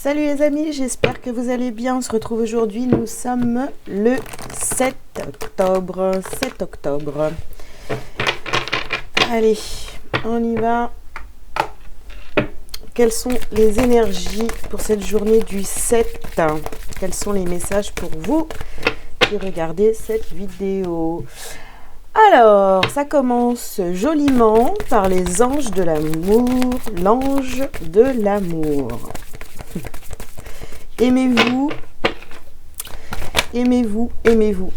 Salut les amis, j'espère que vous allez bien. On se retrouve aujourd'hui, nous sommes le 7 octobre. 7 octobre. Allez, on y va. Quelles sont les énergies pour cette journée du 7? Quels sont les messages pour vous qui regardez cette vidéo? Alors, ça commence joliment par les anges de l'amour, l'ange de l'amour. Aimez-vous, aimez-vous, aimez-vous.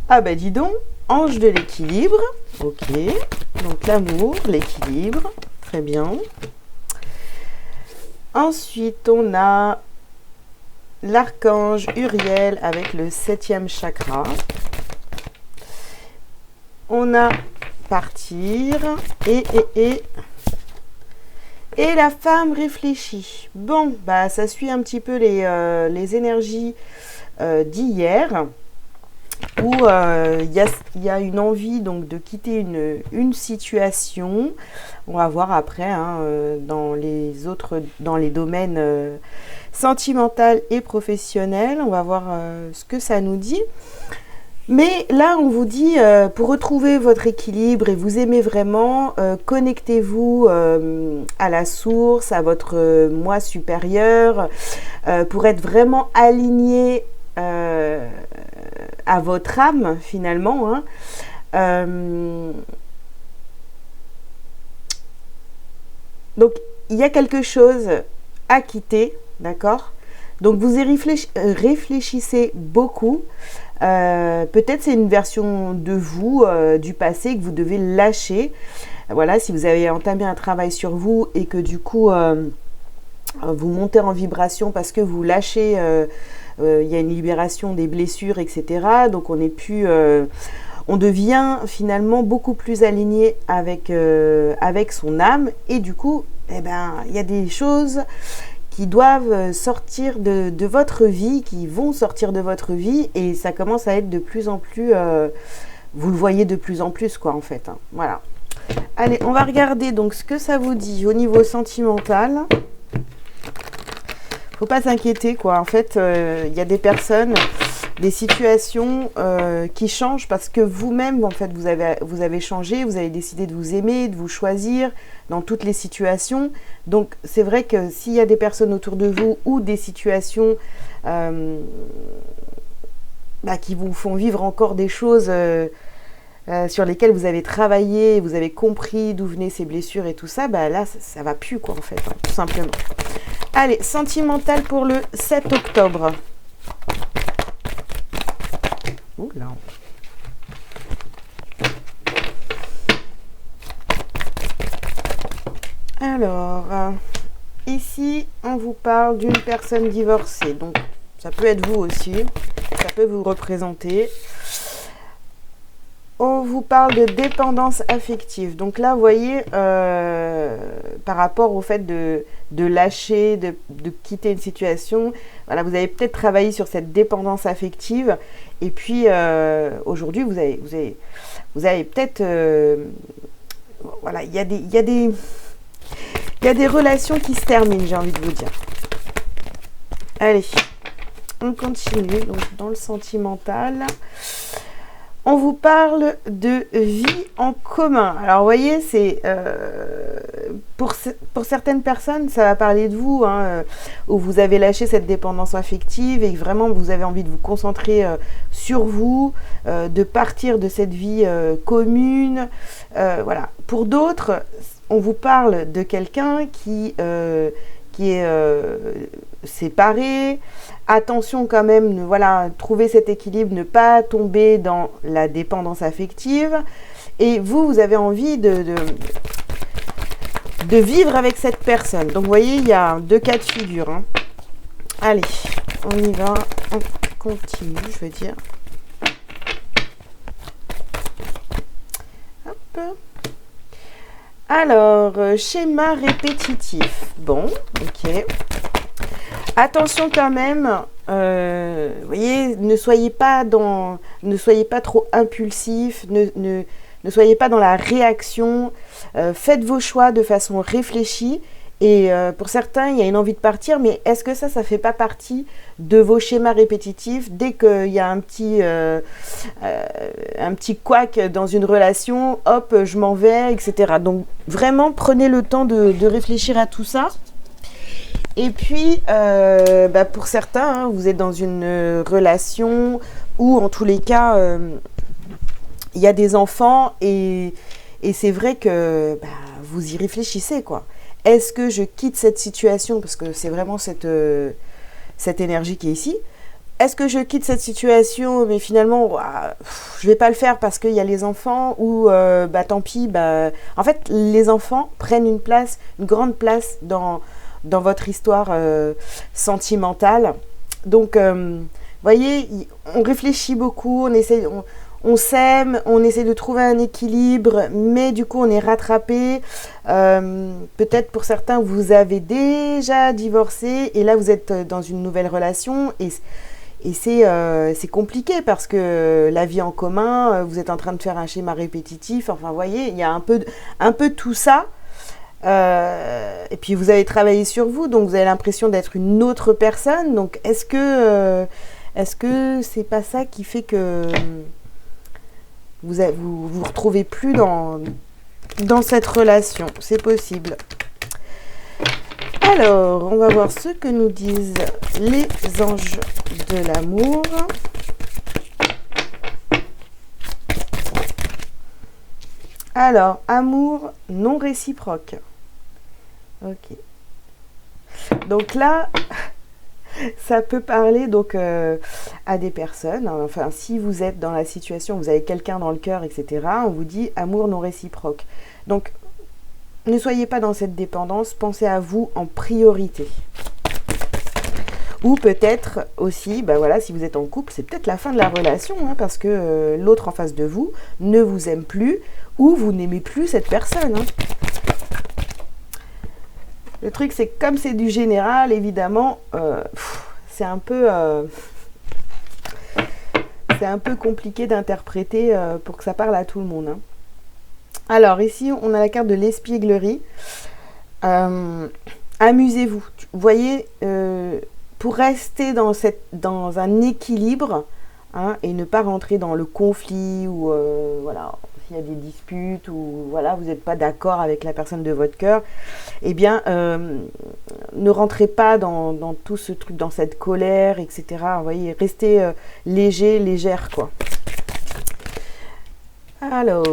Ah bah dis donc, ange de l'équilibre, ok. Donc l'amour, l'équilibre, très bien. Ensuite, on a l'archange Uriel avec le 7e chakra. On a partir et la femme réfléchit. Bon, bah ça suit un petit peu les énergies d'hier, où il y a une envie donc de quitter une situation. On va voir après hein, dans les domaines sentimental et professionnel. On va voir ce que ça nous dit. Mais là, on vous dit, pour retrouver votre équilibre et vous aimer vraiment, connectez-vous à la source, à votre moi supérieur, pour être vraiment aligné à votre âme, finalement. Hein. Donc, il y a quelque chose à quitter, d'accord? Donc, vous y réfléchissez beaucoup. Peut-être c'est une version de vous, du passé, que vous devez lâcher. Voilà, si vous avez entamé un travail sur vous et que du coup, vous montez en vibration parce que vous lâchez, il y a une libération des blessures, etc. Donc on devient finalement beaucoup plus aligné avec son âme. Et du coup, eh ben, il y a des choses qui doivent sortir de votre vie, qui vont sortir de votre vie, et ça commence à être de plus en plus, vous le voyez de plus en plus, quoi, en fait. Hein. Voilà. Allez, on va regarder donc ce que ça vous dit au niveau sentimental. Faut pas s'inquiéter, quoi. En fait, il y a des personnes, des situations qui changent parce que vous-même, en fait, vous avez changé, vous avez décidé de vous aimer, de vous choisir dans toutes les situations. Donc, c'est vrai que s'il y a des personnes autour de vous ou des situations qui vous font vivre encore des choses sur lesquelles vous avez travaillé, vous avez compris d'où venaient ces blessures et tout ça, bah là, ça va plus, quoi, en fait, hein, tout simplement. Allez, sentimental pour le 7 octobre. Oula. Alors, ici, on vous parle d'une personne divorcée. Donc, ça peut être vous aussi. Ça peut vous représenter. On vous parle de dépendance affective. Donc là, vous voyez, par rapport au fait de lâcher, de quitter une situation, voilà, vous avez peut-être travaillé sur cette dépendance affective. Et puis, aujourd'hui, vous avez peut-être... voilà, il y a des relations qui se terminent, j'ai envie de vous dire. Allez, on continue. Donc, dans le sentimental... On vous parle de vie en commun. Alors, vous voyez, c'est pour certaines personnes, ça va parler de vous, hein, où vous avez lâché cette dépendance affective et que vraiment vous avez envie de vous concentrer sur vous, de partir de cette vie commune. Voilà. Pour d'autres, on vous parle de quelqu'un qui est séparé. Attention quand même, voilà, trouver cet équilibre, ne pas tomber dans la dépendance affective. Et vous avez envie de vivre avec cette personne. Donc, vous voyez, il y a deux cas de figure. Hein. Allez, on y va. On continue, je veux dire. Hop. Alors, schéma répétitif. Bon, ok. Attention quand même, vous voyez, ne soyez pas trop impulsif, ne soyez pas dans la réaction, faites vos choix de façon réfléchie Et pour certains, il y a une envie de partir, mais est-ce que ça fait pas partie de vos schémas répétitifs? Dès qu'il y a un petit couac dans une relation, hop, je m'en vais, etc. Donc vraiment, prenez le temps de réfléchir à tout ça. Et puis, pour certains, hein, vous êtes dans une relation où, en tous les cas, il y a des enfants et c'est vrai que vous y réfléchissez, quoi. Est-ce que je quitte cette situation, parce que c'est vraiment cette énergie qui est ici. Est-ce que je quitte cette situation, mais finalement, je vais pas le faire parce qu'il y a les enfants, ou tant pis. En fait, les enfants prennent une grande place dans votre histoire sentimentale. Donc, voyez, on réfléchit beaucoup, on s'aime, on essaie de trouver un équilibre, mais du coup on est rattrapé. Peut-être pour certains vous avez déjà divorcé et là vous êtes dans une nouvelle relation et c'est compliqué parce que la vie en commun, vous êtes en train de faire un schéma répétitif. Enfin, vous voyez, il y a un peu tout ça. Et puis vous avez travaillé sur vous, donc vous avez l'impression d'être une autre personne. Donc est-ce que c'est pas ça qui fait que vous retrouvez plus dans cette relation? C'est possible. Alors, on va voir ce que nous disent les anges de l'amour. Alors, amour non réciproque. Ok. Donc là, ça peut parler donc à des personnes. Enfin, si vous êtes dans la situation, vous avez quelqu'un dans le cœur, etc. On vous dit amour non réciproque. Donc, ne soyez pas dans cette dépendance. Pensez à vous en priorité. Ou peut-être aussi, si vous êtes en couple, c'est peut-être la fin de la relation, hein, parce que l'autre en face de vous ne vous aime plus ou vous n'aimez plus cette personne. Hein. Le truc, c'est que comme c'est du général, évidemment, c'est un peu compliqué d'interpréter pour que ça parle à tout le monde. Hein. Alors, ici, on a la carte de l'espièglerie. Amusez-vous. Vous voyez, pour rester dans un équilibre, hein, et ne pas rentrer dans le conflit ou s'il y a des disputes ou vous n'êtes pas d'accord avec la personne de votre cœur, eh bien ne rentrez pas dans tout ce truc, dans cette colère, etc. Vous voyez, restez légère, quoi. Alors,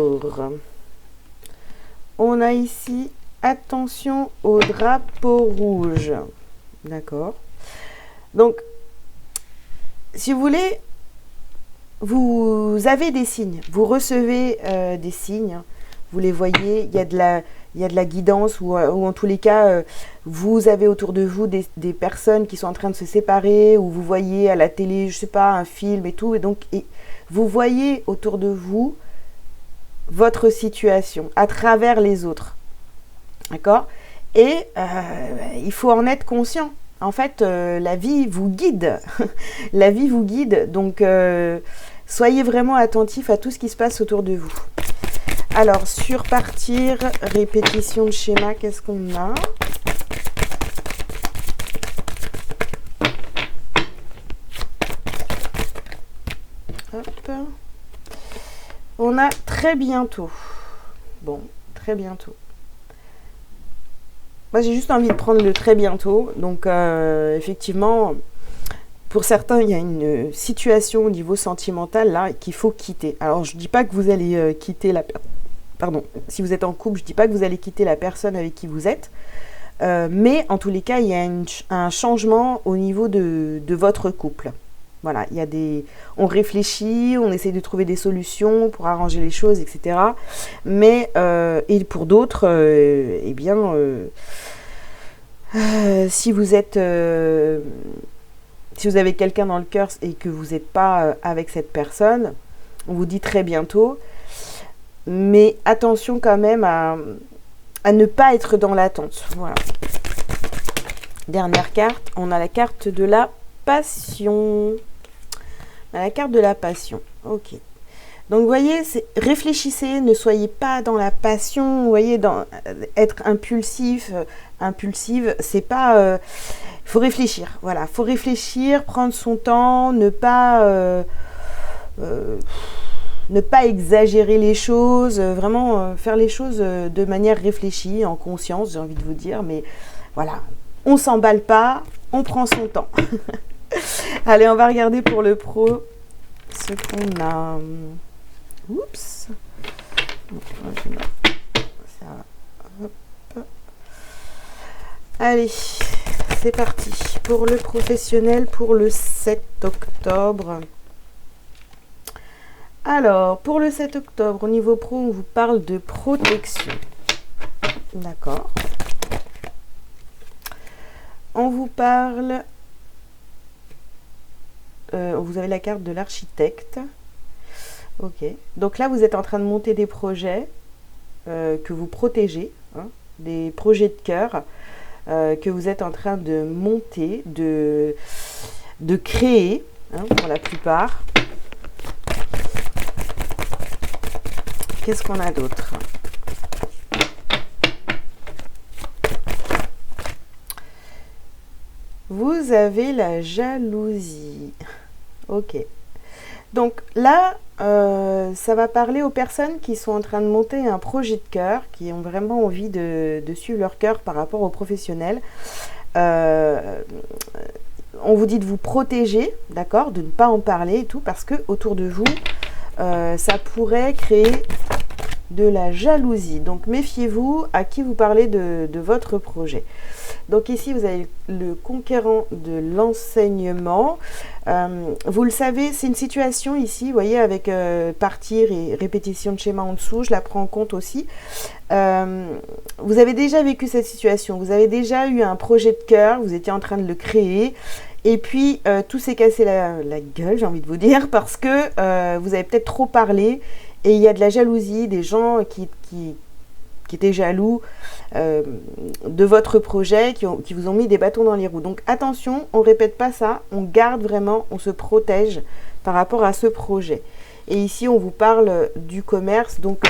on a ici attention au drapeau rouge. D'accord. Donc, si vous voulez, vous avez des signes, vous recevez des signes, vous les voyez, il y a de la guidance ou en tous les cas, vous avez autour de vous des personnes qui sont en train de se séparer, ou vous voyez à la télé, je sais pas, un film et tout, et vous voyez autour de vous votre situation à travers les autres. D'accord ? Et il faut en être conscient. En fait, la vie vous guide. La vie vous guide. Donc, soyez vraiment attentifs à tout ce qui se passe autour de vous. Alors, sur partir, répétition de schéma, qu'est-ce qu'on a ? Hop. On a très bientôt. Bon, très bientôt. Moi, j'ai juste envie de prendre le très bientôt. Donc, effectivement, pour certains, il y a une situation au niveau sentimental là qu'il faut quitter. Alors, je ne dis pas que vous allez quitter la personne. Pardon, si vous êtes en couple, je ne dis pas que vous allez quitter la personne avec qui vous êtes. Mais en tous les cas, il y a un changement au niveau de votre couple. Voilà, on réfléchit, on essaie de trouver des solutions pour arranger les choses, etc. Mais, et pour d'autres, si vous avez quelqu'un dans le cœur et que vous n'êtes pas avec cette personne, on vous dit très bientôt. Mais attention quand même à ne pas être dans l'attente. Voilà. Dernière carte, on a la carte de la passion. La carte de la passion. Ok. Donc, vous voyez, réfléchissez, ne soyez pas dans la passion, vous voyez, être impulsif, impulsive. C'est pas... il faut réfléchir. Voilà, faut réfléchir, prendre son temps, ne pas exagérer les choses, vraiment faire les choses de manière réfléchie, en conscience, j'ai envie de vous dire. Mais voilà, on s'emballe pas, on prend son temps. Allez, on va regarder pour le pro ce qu'on a. Oups. Ça, hop. Allez, c'est parti. Pour le professionnel, pour le 7 octobre. Alors, pour le 7 octobre, au niveau pro, on vous parle de protection. D'accord. On vous parle... vous avez la carte de l'architecte. Ok. Donc là, vous êtes en train de monter des projets que vous protégez, hein, des projets de cœur que vous êtes en train de monter, de créer, hein, pour la plupart. Qu'est-ce qu'on a d'autre? Vous avez la jalousie. Ok. Donc là, ça va parler aux personnes qui sont en train de monter un projet de cœur, qui ont vraiment envie de suivre leur cœur par rapport aux professionnels. On vous dit de vous protéger, d'accord, de ne pas en parler et tout, parce que autour de vous, ça pourrait créer de la jalousie. Donc méfiez-vous à qui vous parlez de votre projet. Donc ici, vous avez le conquérant de l'enseignement. Vous le savez, c'est une situation ici, vous voyez, avec partir et répétition de schéma en dessous, je la prends en compte aussi. Vous avez déjà vécu cette situation, vous avez déjà eu un projet de cœur, vous étiez en train de le créer, et puis tout s'est cassé la gueule, j'ai envie de vous dire, parce que vous avez peut-être trop parlé, et il y a de la jalousie, des gens qui étaient jaloux de votre projet, qui vous ont mis des bâtons dans les roues. Donc attention, on ne répète pas ça, on garde vraiment, on se protège par rapport à ce projet. Et ici, on vous parle du commerce, donc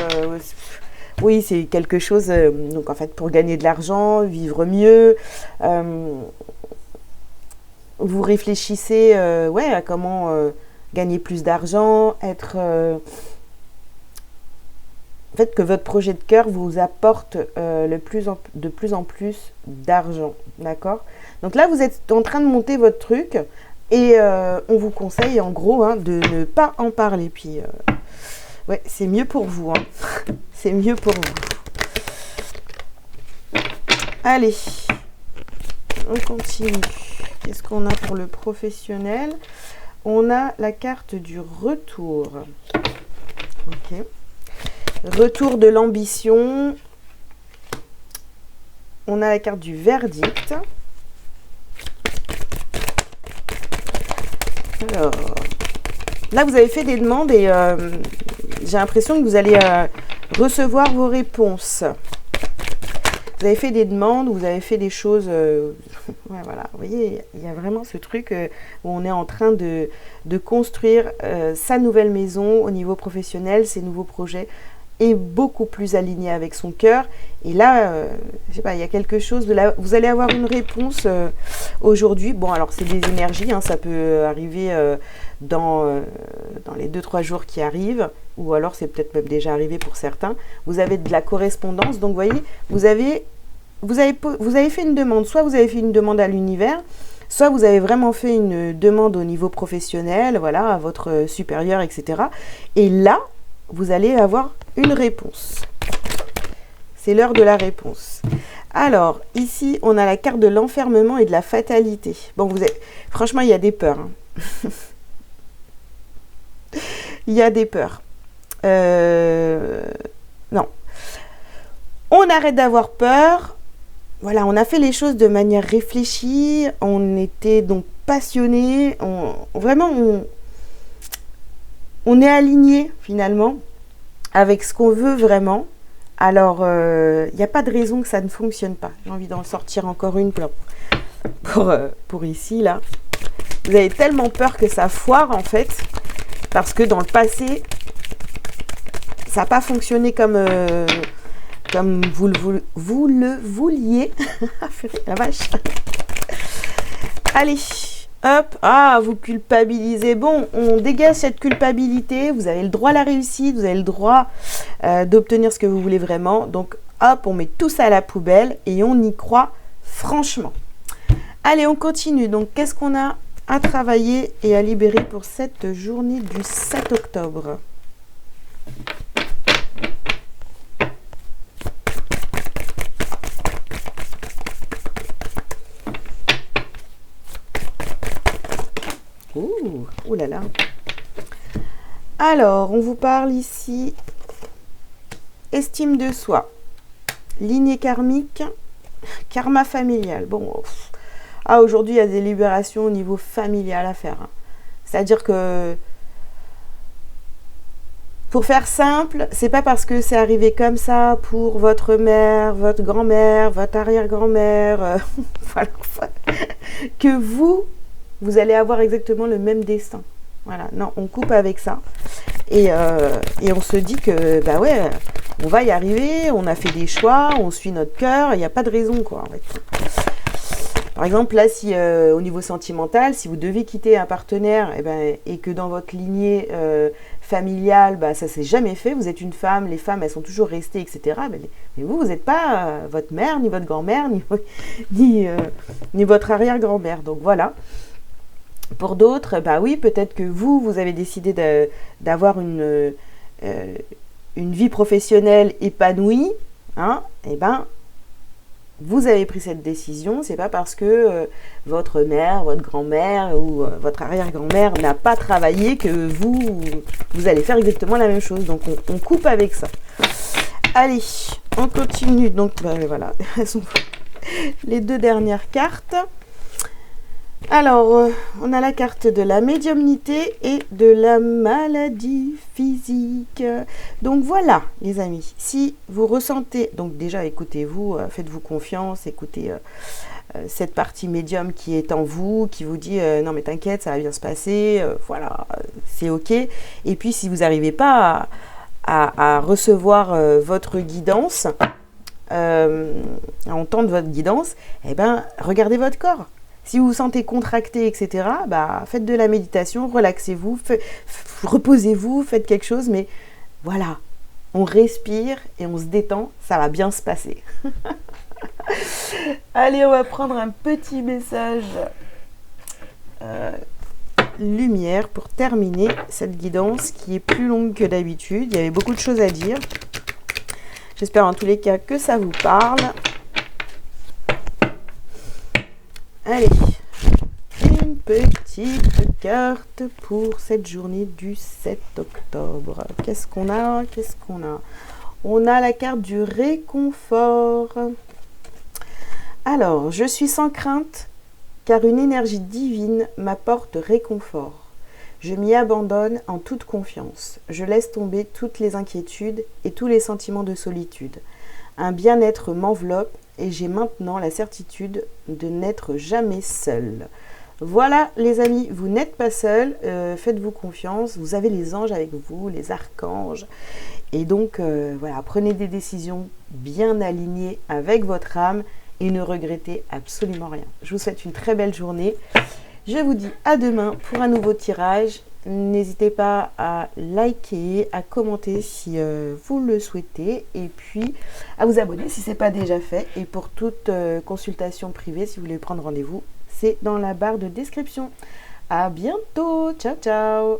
oui, c'est quelque chose, donc en fait, pour gagner de l'argent, vivre mieux, vous réfléchissez ouais, à comment gagner plus d'argent, être... fait que votre projet de cœur vous apporte de plus en plus d'argent, d'accord? Donc là, vous êtes en train de monter votre truc et on vous conseille en gros, hein, de ne pas en parler. Puis, ouais, c'est mieux pour vous, hein. C'est mieux pour vous. Allez, on continue. Qu'est-ce qu'on a pour le professionnel? On a la carte du retour. Ok. Retour de l'ambition. On a la carte du verdict. Alors, là, vous avez fait des demandes et j'ai l'impression que vous allez recevoir vos réponses. Vous avez fait des demandes, vous avez fait des choses... ouais, voilà, vous voyez, il y a vraiment ce truc où on est en train de construire sa nouvelle maison au niveau professionnel, ses nouveaux projets, est beaucoup plus aligné avec son cœur. Et là, je sais pas, il y a quelque chose de là. Vous allez avoir une réponse aujourd'hui. Bon, alors c'est des énergies, hein, ça peut arriver dans les 2-3 jours qui arrivent, ou alors c'est peut-être même déjà arrivé pour certains. Vous avez de la correspondance, donc vous voyez, vous avez fait une demande. Soit vous avez fait une demande à l'univers, soit vous avez vraiment fait une demande au niveau professionnel, voilà, à votre supérieur, etc. Et là, vous allez avoir une réponse. C'est l'heure de la réponse. Alors, ici, on a la carte de l'enfermement et de la fatalité. Bon, franchement, il y a des peurs. Hein. Il y a des peurs. Non. On arrête d'avoir peur. Voilà, on a fait les choses de manière réfléchie. On était donc passionnés. On est aligné finalement avec ce qu'on veut vraiment. Alors, il n'y a pas de raison que ça ne fonctionne pas. J'ai envie d'en sortir encore une pour ici, là. Vous avez tellement peur que ça foire, en fait, parce que dans le passé, ça n'a pas fonctionné comme comme vous le vouliez. La vache. Allez, hop, ah, vous culpabilisez. Bon, on dégage cette culpabilité. Vous avez le droit à la réussite, vous avez le droit d'obtenir ce que vous voulez vraiment. Donc, hop, on met tout ça à la poubelle et on y croit franchement. Allez, on continue. Donc, qu'est-ce qu'on a à travailler et à libérer pour cette journée du 7 octobre ? Ouh là là. Alors, on vous parle ici estime de soi, lignée karmique, karma familial. Bon, aujourd'hui, il y a des libérations au niveau familial à faire. C'est-à-dire que, pour faire simple, c'est pas parce que c'est arrivé comme ça pour votre mère, votre grand-mère, votre arrière-grand-mère, voilà, que vous allez avoir exactement le même destin. Voilà, non, on coupe avec ça. Et on se dit que, bah ouais, on va y arriver, on a fait des choix, on suit notre cœur, il n'y a pas de raison, quoi, en fait. Par exemple, là, si au niveau sentimental, si vous devez quitter un partenaire et que dans votre lignée familiale, bah, ça s'est jamais fait, vous êtes une femme, les femmes, elles sont toujours restées, etc. Mais vous n'êtes pas votre mère, ni votre grand-mère, ni votre arrière-grand-mère. Donc voilà. Pour d'autres, bah oui, peut-être que vous avez décidé d'avoir une vie professionnelle épanouie, hein, et ben vous avez pris cette décision, c'est pas parce que votre mère, votre grand-mère ou votre arrière-grand-mère n'a pas travaillé que vous allez faire exactement la même chose. Donc on coupe avec ça. Allez, on continue. Donc voilà, elles sont les deux dernières cartes. Alors, on a la carte de la médiumnité et de la maladie physique. Donc voilà, les amis, si vous ressentez, donc déjà écoutez-vous, faites-vous confiance, écoutez cette partie médium qui est en vous, qui vous dit non mais t'inquiète, ça va bien se passer, voilà, c'est ok. Et puis si vous n'arrivez pas à recevoir votre guidance, à entendre votre guidance, eh ben regardez votre corps. Si vous vous sentez contracté, etc., bah, faites de la méditation, relaxez-vous, reposez-vous, faites quelque chose, mais voilà, on respire et on se détend, ça va bien se passer. Allez, on va prendre un petit message lumière pour terminer cette guidance qui est plus longue que d'habitude. Il y avait beaucoup de choses à dire. J'espère en tous les cas que ça vous parle. Allez, une petite carte pour cette journée du 7 octobre. Qu'est-ce qu'on a? On a la carte du réconfort. Alors, je suis sans crainte, car une énergie divine m'apporte réconfort. Je m'y abandonne en toute confiance. Je laisse tomber toutes les inquiétudes et tous les sentiments de solitude. Un bien-être m'enveloppe et j'ai maintenant la certitude de n'être jamais seule. Voilà les amis, vous n'êtes pas seuls, faites-vous confiance, vous avez les anges avec vous, les archanges. Et donc voilà, prenez des décisions bien alignées avec votre âme et ne regrettez absolument rien. Je vous souhaite une très belle journée. Je vous dis à demain pour un nouveau tirage. N'hésitez pas à liker, à commenter si vous le souhaitez et puis à vous abonner si ce n'est pas déjà fait. Et pour toute consultation privée, si vous voulez prendre rendez-vous, c'est dans la barre de description. À bientôt, ciao ciao.